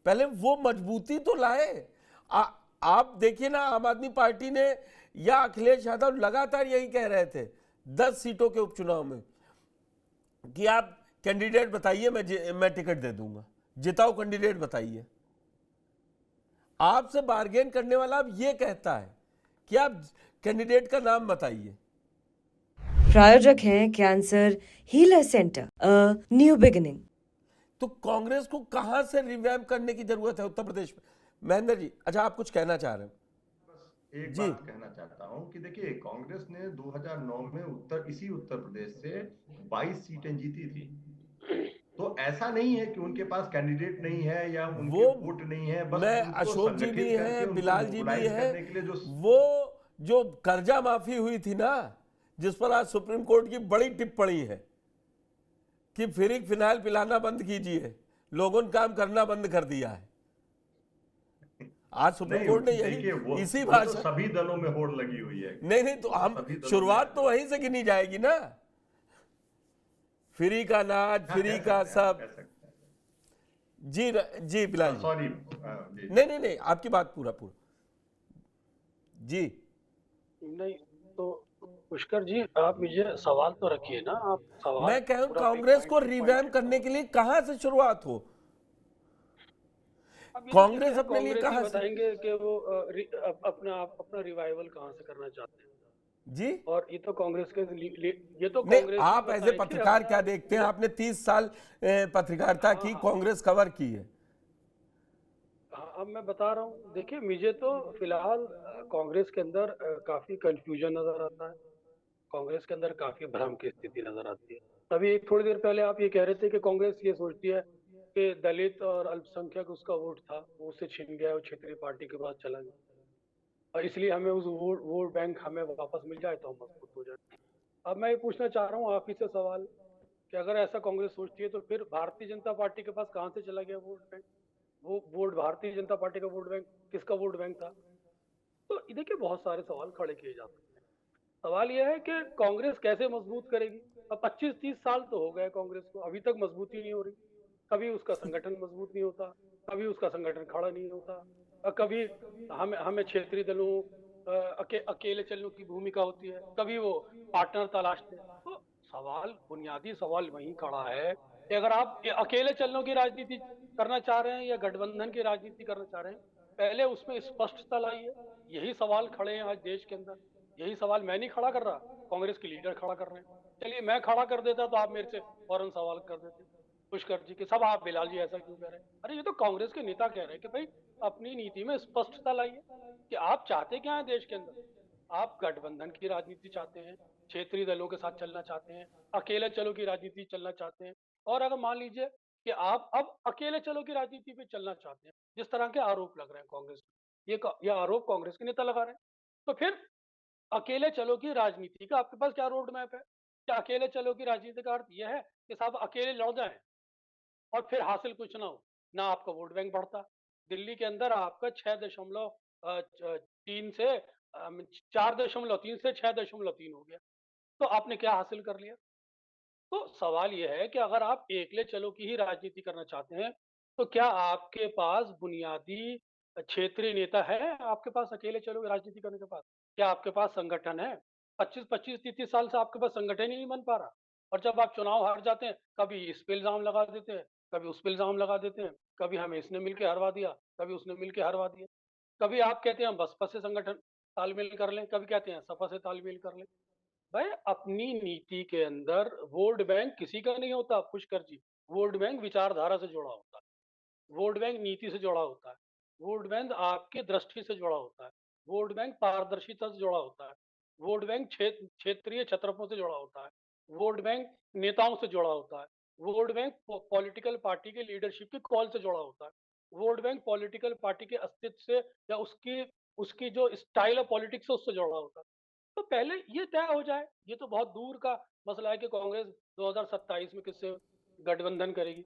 पहले वो मजबूती तो लाए। आप देखिए ना, आम आदमी पार्टी ने या अखिलेश यादव लगातार यही कह रहे थे 10 सीटों के उपचुनाव में कि आप कैंडिडेट बताइए, मैं टिकट दे दूंगा, जिताओ कैंडिडेट बताइए। आपसे बार्गेन करने वाला अब ये कहता है कि आप कैंडिडेट का नाम बताइए। प्रायोजक हैं cancer healer centre, a new beginning. तो कांग्रेस को कहां से रिवैम्प करने की जरूरत है उत्तर प्रदेश में? महेंद्र जी, अच्छा आप कुछ कहना चाह रहे हैं? बस एक जी बात कहना चाहता हूं कि देखिए, कांग्रेस ने 2009 में इसी उत्तर प्रदेश से 22 सीटें जीती थी। तो ऐसा नहीं है कि उनके पास कैंडिडेट नहीं है या उनके वो, वोट नहीं है, बस मैं, उनको अशोक जी भी संगठित करके हैं, उनको बिलाल जी भी मोबिलाइज हैं, करने के लिए जो वो जो कर्जा माफी हुई थी ना, जिस पर आज सुप्रीम कोर्ट की बड़ी टिप्पणी है कि फ्री फिनाइल पिलाना बंद कीजिए, लोगों ने काम करना बंद कर दिया है। आज सुप्रीम कोर्ट ने नहीं, देखिए यही इसी वो तो भाषा, सभी दलों में होड़ लगी हुई है। नहीं नहीं, तो वो तो हम सभी दलों में शुरुआत तो वहीं से गिनी जाएगी ना, फ्री का अनाज, हाँ, फ्री कह का सकते हैं, आप सब। कह सकते हैं। जी जी बिलाल जी। सॉरी, जी नहीं जी। नहीं नहीं, आपकी बात पूरा पूरा। जी नहीं तो पुष्कर जी, आप मुझे सवाल तो रखिए ना। आप सवाल मैं कह रहा हूं, पूरा एक कांग्रेस पॉइंट को टू पॉइंट रिवैम्प रहता करने हो। के लिए कहां से शुरुआत हो? अब ये तो कांग्रेस सीधे अपने लिए कांग्रेस ही कहां से? बताएंगे कि वो अपना रिवाइवल कहाँ से करना चाहते हैं। जी और ये तो कांग्रेस के ये तो नहीं, कांग्रेस ही आप एज ए बताएंगे पत्रकार अपना क्या देखते हैं? आपने 30 साल पत्रकारिता हाँ की, हाँ कांग्रेस कवर की है। हाँ, अब मैं बता रहा हूँ। देखिए, मुझे तो फिलहाल कांग्रेस के अंदर काफी कंफ्यूजन नजर आता है। कांग्रेस के अंदर काफी भ्रम की स्थिति नजर आती है। अभी थोड़ी देर पहले आप ये कह रहे थे कि कांग्रेस ये सोचती है कि दलित और अल्पसंख्यक उसका वोट था, वो उससे छिन गया, वो क्षेत्रीय पार्टी के पास चला गया, और इसलिए हमें उस वोट बैंक हमें वापस मिल जाए तो हम मजबूत हो जाए। अब मैं ये पूछना चाह रहा हूँ आप ही से सवाल कि अगर ऐसा कांग्रेस सोचती है तो फिर भारतीय जनता पार्टी के पास कहाँ से चला गया वोट बैंक? वो वोट, भारतीय जनता पार्टी का वोट बैंक किसका वोट बैंक था? तो देखिए, बहुत सारे सवाल खड़े किए जा सकते हैं। सवाल यह है कि कांग्रेस कैसे मजबूत करेगी? अब 25-30 साल तो हो गए कांग्रेस को, अभी तक मजबूती नहीं हो रही। कभी उसका संगठन मजबूत नहीं होता, कभी उसका संगठन खड़ा नहीं होता, और कभी हमें हमें क्षेत्रीय दलों अकेले चलने की भूमिका होती है, कभी वो पार्टनर तलाशते हैं। तो सवाल, बुनियादी सवाल वहीं खड़ा है कि अगर आप अकेले चलने की राजनीति करना चाह रहे हैं या गठबंधन की राजनीति करना चाह रहे हैं, पहले उसमें स्पष्टता लाइए। यही सवाल खड़े हैं आज देश के अंदर। यही सवाल मैं नहीं खड़ा कर रहा, कांग्रेस के लीडर खड़ा कर रहे हैं। चलिए, मैं खड़ा कर देता तो आप मेरे से फौरन सवाल कर देते पुष्कर जी के, सब आप बिलाल जी ऐसा क्यों कह रहे हैं? अरे ये तो कांग्रेस के नेता कह रहे हैं कि भाई अपनी नीति में स्पष्टता लाइए कि आप चाहते क्या है देश के अंदर। आप गठबंधन की राजनीति चाहते हैं, क्षेत्रीय दलों के साथ चलना चाहते हैं, अकेले चलो की राजनीति चलना चाहते हैं, और अगर मान लीजिए कि आप अब अकेले चलो की राजनीति पे चलना चाहते हैं, जिस तरह के आरोप लग रहे हैं कांग्रेस पे, ये आरोप कांग्रेस के नेता लगा रहे हैं, तो फिर अकेले चलो की राजनीति का आपके पास क्या रोड मैप है? क्या अकेले चलो की राजनीति का अर्थ यह है कि साहब अकेले लड़ जाएं और फिर हासिल कुछ ना हो, ना आपका वोट बैंक बढ़ता? दिल्ली के अंदर आपका 6.3 से 4.3 से 6.3 हो गया, तो आपने क्या हासिल कर लिया? तो सवाल यह है कि अगर आप एकले चलो की ही राजनीति करना चाहते हैं, तो क्या आपके पास बुनियादी क्षेत्रीय नेता है? आपके पास अकेले चलो की राजनीति करने के पास क्या आपके पास संगठन है? 25-25, 30-30 साल से आपके पास संगठन ही नहीं बन पा रहा, और जब आप चुनाव हार जाते हैं, कभी इस पे इल्जाम लगा देते हैं, कभी उस पे इल्जाम लगा देते हैं, कभी हमें इसने मिलके हरवा दिया, कभी उसने मिलके हरवा दिया, कभी आप कहते हैं हम बसपा से संगठन तालमेल कर लें, कभी कहते हैं सपा से तालमेल कर लें। भाई, अपनी नीति के अंदर वोट बैंक किसी का नहीं होता पुष्कर जी। वोट बैंक विचारधारा से जुड़ा होता है, वोट बैंक नीति से जुड़ा होता है, वोट बैंक आपकी दृष्टि से जुड़ा होता है, वोट बैंक पारदर्शिता से जुड़ा होता है, वोट बैंक क्षेत्रीय छत्रपों से जुड़ा होता है, वोट बैंक नेताओं से जुड़ा होता है, वोट बैंक पॉलिटिकल पार्टी के लीडरशिप की कॉल से जुड़ा होता है, वोट बैंक पॉलिटिकल पार्टी के अस्तित्व से या उसकी उसकी जो स्टाइल ऑफ पॉलिटिक्स है उससे जुड़ा होता है। तो पहले ये तय हो जाए। ये तो बहुत दूर का मसला है कि कांग्रेस 2027 में किससे गठबंधन करेगी।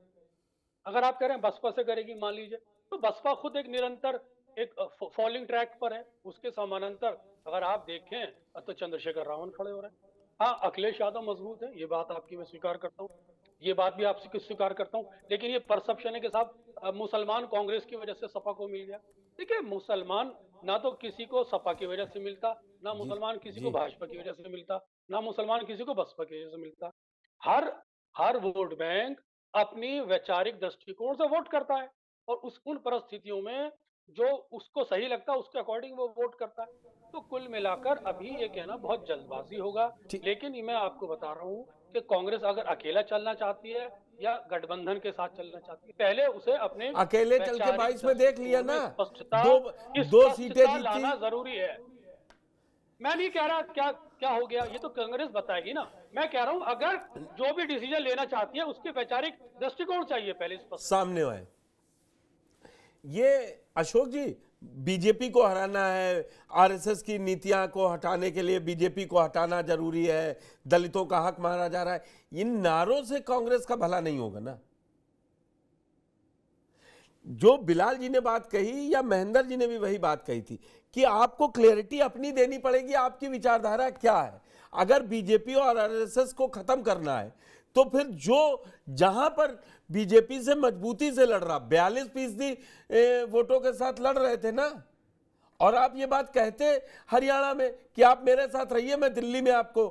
अगर आप कह रहे हैं बसपा से करेगी, मान लीजिए, तो बसपा खुद एक निरंतर एक फॉलिंग ट्रैक पर है। उसके समानांतर अगर आप देखें तो चंद्रशेखर रावण खड़े हो रहे हैं। हाँ, अखिलेश यादव मजबूत है, ये बात आपकी मैं स्वीकार करता हूँ। ये बात भी आपसे स्वीकार करता हूँ, लेकिन ये परसेप्शन है कि साहब मुसलमान कांग्रेस की वजह से सपा को मिल गया। देखिए, मुसलमान ना तो किसी को सपा की वजह से मिलता, ना जी मुसलमान किसी को जी भाजपा की वजह से मिलता, ना मुसलमान किसी को बसपा की वजह से मिलता। हर हर वोट बैंक अपनी वैचारिक दृष्टिकोण से वोट करता है, और उन परिस्थितियों में जो उसको सही लगता है उसके अकॉर्डिंग वो वोट करता है। तो कुल मिलाकर अभी ये कहना बहुत जल्दबाजी होगा, ठीक। लेकिन ये मैं आपको बता रहा हूँ कि कांग्रेस अगर अकेला चलना चाहती है या गठबंधन के साथ चलना चाहती है, पहले उसे अपने अकेले चल के वैचारिक 22 में देख लिया दृष्टिकोण में ना, स्पष्टता दो दो सीटें स्पष्टता जीती। लाना जरूरी है। मैं नहीं कह रहा क्या क्या हो गया, ये तो कांग्रेस बताएगी ना। मैं कह रहा हूं अगर जो भी डिसीजन लेना चाहती है उसके वैचारिक दृष्टिकोण चाहिए पहले स्पष्ट। सामने आए ये अशोक जी, बीजेपी को हराना है, आरएसएस की नीतियां को हटाने के लिए बीजेपी को हटाना जरूरी है, दलितों का हक मारा जा रहा है, इन नारों से कांग्रेस का भला नहीं होगा ना। जो बिलाल जी ने बात कही या महेंद्र जी ने भी वही बात कही थी कि आपको क्लैरिटी अपनी देनी पड़ेगी, आपकी विचारधारा क्या है। अगर बीजेपी और आरएसएस को खत्म करना है तो फिर जो जहां पर बीजेपी से मजबूती से लड़ रहा, 42% वोटों के साथ लड़ रहे थे ना, और आप ये बात कहते हरियाणा में कि आप मेरे साथ रहिए, मैं दिल्ली में आपको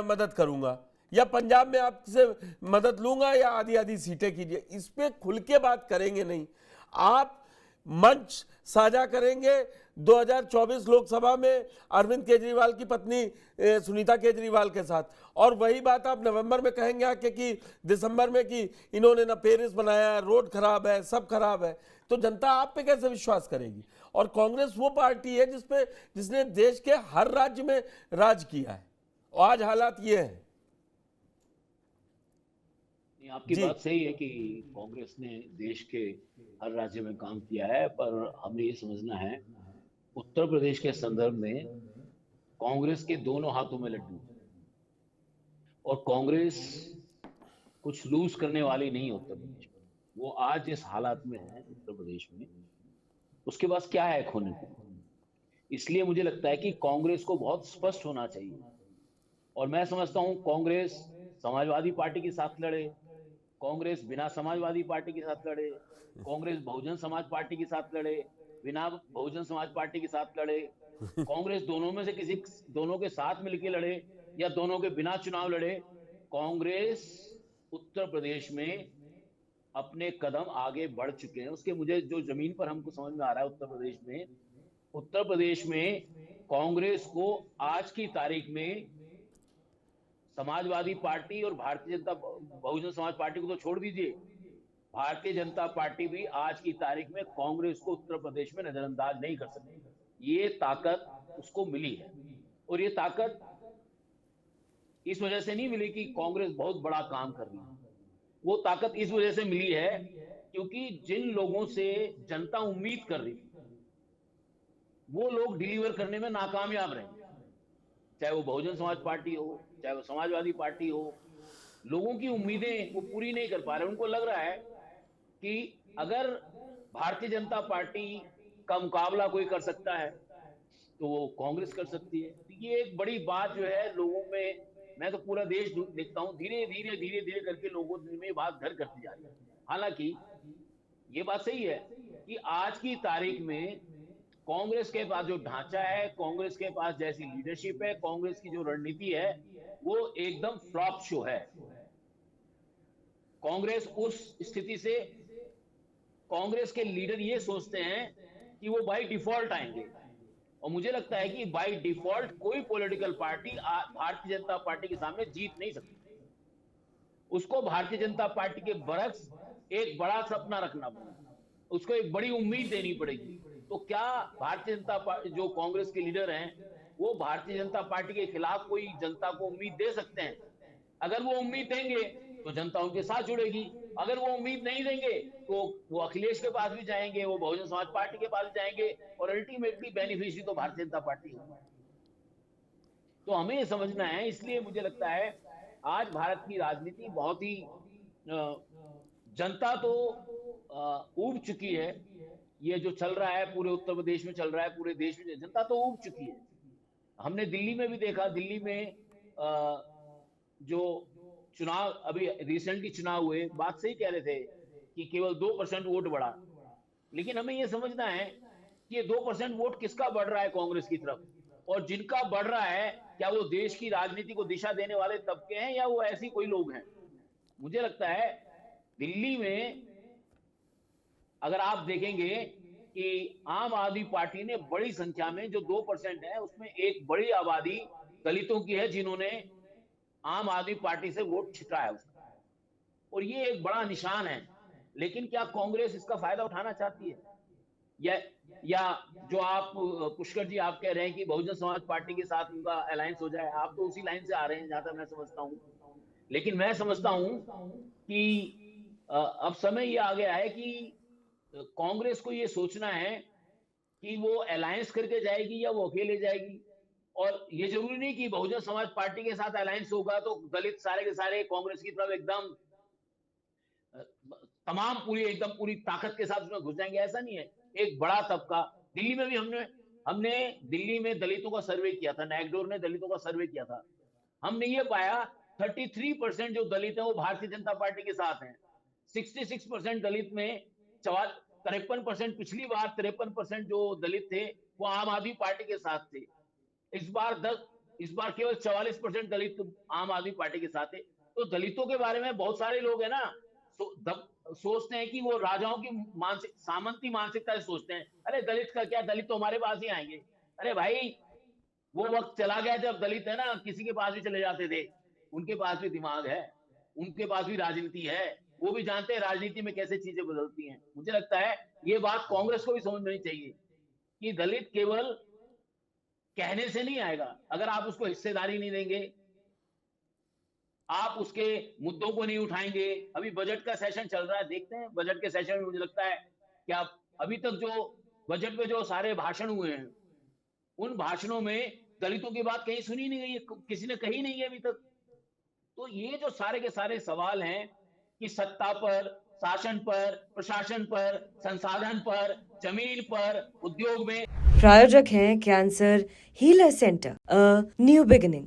मदद करूंगा या पंजाब में आपसे मदद लूंगा या आधी आधी सीटें कीजिए, इस पे खुल के बात करेंगे नहीं। आप मंच साझा करेंगे 2024 लोकसभा में अरविंद केजरीवाल की पत्नी सुनीता केजरीवाल के साथ, और वही बात आप नवंबर में कहेंगे आके कि दिसंबर में कि इन्होंने ना पेरिस बनाया, रोड खराब है, सब खराब है, तो जनता आप पे कैसे विश्वास करेगी। और कांग्रेस वो पार्टी है जिसने देश के हर राज्य में राज किया है, और आज हालात ये हैं। आपकी जी बात सही है कि कांग्रेस ने देश के हर राज्य में काम किया है, पर हमें ये समझना है उत्तर प्रदेश के संदर्भ में कांग्रेस के दोनों हाथों में लड्डू है, और कांग्रेस कुछ लूज करने वाली नहीं है उत्तर प्रदेश में। वो आज इस हालात में है उत्तर प्रदेश में, उसके पास क्या है खोने को। इसलिए मुझे लगता है कि कांग्रेस को बहुत स्पष्ट होना चाहिए, और मैं समझता हूं कांग्रेस समाजवादी पार्टी के साथ लड़े, कांग्रेस बिना समाजवादी पार्टी के साथ लड़े, कांग्रेस बहुजन समाज पार्टी के साथ लड़े, बिना बहुजन समाज पार्टी के साथ लड़े, कांग्रेस दोनों में से किसी दोनों के साथ मिलकर लड़े या दोनों के बिना चुनाव लड़े। कांग्रेस उत्तर प्रदेश में अपने कदम आगे बढ़ चुके हैं। उसके मुझे जो जमीन पर हमको समझ में आ रहा है उत्तर प्रदेश में कांग्रेस को आज की तारीख में समाजवादी पार्टी और भारतीय जनता बहुजन समाज पार्टी को तो छोड़ दीजिए, भारतीय जनता पार्टी भी आज की तारीख में कांग्रेस को उत्तर प्रदेश में नजरअंदाज नहीं कर सकती। ये ताकत उसको मिली है, और ये ताकत इस वजह से नहीं मिली कि कांग्रेस बहुत बड़ा काम कर रही है, वो ताकत इस वजह से मिली है क्योंकि जिन लोगों से जनता उम्मीद कर रही थी वो लोग डिलीवर करने में नाकामयाब रहे, चाहे वो बहुजन समाज पार्टी हो, चाहे वो समाजवादी पार्टी हो। लोगों की उम्मीदें वो पूरी नहीं कर पा रहे। उनको लग रहा है कि अगर भारतीय जनता पार्टी का मुकाबला कोई कर सकता है तो वो कांग्रेस कर सकती है। ये एक बड़ी बात जो है लोगों में, मैं तो पूरा देश देखता हूं धीरे धीरे करके लोगों में ये बात घर करती जा रही है। हालांकि ये बात सही है कि आज की तारीख में कांग्रेस के पास जो ढांचा है, कांग्रेस के पास जैसी लीडरशिप है, कांग्रेस की जो रणनीति है वो एकदम फ्लॉप शो है। कांग्रेस उस स्थिति से, कांग्रेस के लीडर ये सोचते हैं कि वो बाय डिफॉल्ट आएंगे, और मुझे लगता है कि बाय डिफॉल्ट कोई political party Bharatiya Janata party के सामने जीत नहीं सकती। उसको भारतीय जनता पार्टी के बरक्स एक बड़ा सपना रखना पड़ेगा, उसको एक बड़ी उम्मीद देनी पड़ेगी। तो क्या भारतीय जनता पार्टी, जो कांग्रेस के लीडर हैं, वो भारतीय जनता पार्टी के खिलाफ कोई जनता को उम्मीद दे सकते हैं? अगर वो उम्मीद देंगे तो जनता उनके साथ जुड़ेगी, अगर वो उम्मीद नहीं देंगे तो वो अखिलेश के पास भी जाएंगे, वो बहुजन समाज पार्टी के पास जाएंगे, और अल्टीमेटली बेनिफिशियरी तो भारतीय जनता पार्टी होगी। तो हमें ये समझना है। इसलिए मुझे लगता है आज भारत की राजनीति बहुत ही जनता तो ऊब चुकी है। ये जो चल रहा है पूरे उत्तर प्रदेश में चल रहा है, पूरे देश में जनता तो ऊब चुकी है। हमने दिल्ली में भी देखा, दिल्ली में जो चुनाव अभी रिसेंटली चुनाव हुए, बात सही कह रहे थे कि केवल 2% वोट बढ़ा, लेकिन हमें यह समझना है कि ये 2% वोट किसका बढ़ रहा है कांग्रेस की तरफ, और जिनका बढ़ रहा है क्या वो देश की राजनीति को दिशा देने वाले तबके हैं या वो ऐसी कोई लोग हैं। मुझे लगता है दिल्ली में अगर आप देखेंगे कि आम आदमी पार्टी ने बड़ी संख्या में, जो 2% है उसमें एक बड़ी आबादी दलितों की है जिन्होंने आम आदमी पार्टी से वोट छिटा है उसका, और ये एक बड़ा निशान है। लेकिन क्या कांग्रेस इसका फायदा उठाना चाहती है, या जो आप पुष्कर जी आप कह रहे हैं कि बहुजन समाज पार्टी के साथ उनका अलायंस हो जाए, आप तो उसी लाइन से आ रहे हैं जहां तक मैं समझता हूं। लेकिन मैं समझता हूं कि अब समय ये आ गया है कि कांग्रेस को ये सोचना है कि वो अलायंस करके जाएगी या वो अकेले जाएगी। और ये जरूरी नहीं कि बहुजन समाज पार्टी के साथ अलायंस होगा तो दलित सारे के सारे कांग्रेस की तरफ एकदम तमाम एकदम पूरी ताकत के साथ उसमें घुस जाएंगे, ऐसा नहीं है। एक बड़ा तबका, दिल्ली में भी हमने दिल्ली में दलितों का सर्वे किया था, नैगडोर ने दलितों का सर्वे किया था, हमने ये पाया 33% जो दलित हैं वो भारतीय जनता पार्टी के साथ हैं, 66% दलित में 53%, पिछली बार 53% जो दलित थे वो आम आदमी पार्टी के साथ थे। इस बार केवल 44% दलित आम आदमी पार्टी के साथ थे। तो दलितों के बारे में बहुत सारे लोग हैं ना सोचते हैं कि वो राजाओं की सामंती मानसिकता से सोचते हैं, अरे दलित का क्या, दलित तो हमारे पास ही आएंगे। अरे भाई वो वक्त चला गया जब दलित है ना किसी के पास भी चले जाते थे, उनके पास भी दिमाग है, उनके पास भी राजनीति है, वो भी जानते हैं राजनीति में कैसे चीजें बदलती हैं। मुझे लगता है ये बात कांग्रेस को भी समझनी चाहिए कि दलित केवल कहने से नहीं आएगा, अगर आप उसको हिस्सेदारी नहीं देंगे, आप उसके मुद्दों को नहीं उठाएंगे। अभी बजट का सेशन चल रहा है, देखते हैं बजट के सेशन में, मुझे लगता है कि आप अभी तक जो बजट में जो सारे भाषण हुए हैं उन भाषणों में दलितों की बात कहीं सुनी नहीं गई है, किसी ने कही नहीं है अभी तक। तो ये जो सारे के सारे सवाल हैं कि सत्ता पर, शासन पर, प्रशासन पर, संसाधन पर, जमीन पर, उद्योग में, प्रायोजक हैं cancer healer centre, a new beginning.